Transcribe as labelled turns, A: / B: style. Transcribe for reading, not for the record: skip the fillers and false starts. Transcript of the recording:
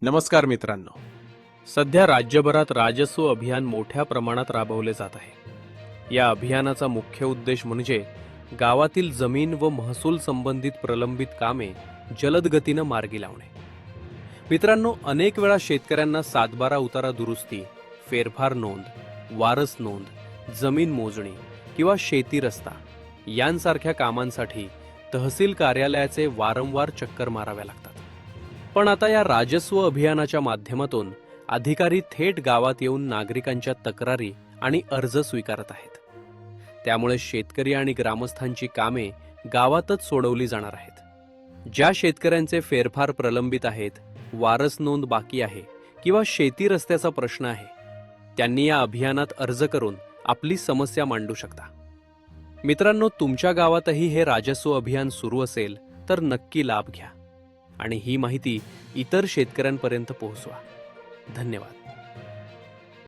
A: नमस्कार मित्रांनो. सध्या राज्यभरात राजस्व अभियान मोठ्या प्रमाणात राबवले जात आहे. या अभियानाचा मुख्य उद्देश म्हणजे गावातील जमीन व महसूल संबंधित प्रलंबित कामे जलद गतीनं मार्गी लावणे. मित्रांनो, अनेक वेळा शेतकऱ्यांना सातबारा उतारा दुरुस्ती, फेरफार नोंद, वारस नोंद, जमीन मोजणी किंवा शेती रस्ता यांसारख्या कामांसाठी तहसील कार्यालयाचे वारंवार चक्कर माराव्या लागतात. पण आता या राजस्व अभियानाच्या माध्यमातून अधिकारी थेट गावात येऊन नागरिकांच्या तक्रारी आणि अर्ज स्वीकारत आहेत. त्यामुळे शेतकरी आणि ग्रामस्थांची कामे गावातच सोडवली जाणार आहेत. ज्या शेतकऱ्यांचे फेरफार प्रलंबित आहेत, वारस नोंद बाकी आहे किंवा शेती रस्त्याचा प्रश्न आहे, त्यांनी या अभियानात अर्ज करून आपली समस्या मांडू शकता. मित्रांनो, तुमच्या गावातही हे राजस्व अभियान सुरू असेल तर नक्की लाभ घ्या आणि ही माहिती इतर शेतकऱ्यांपर्यंत पोहोचवा. धन्यवाद.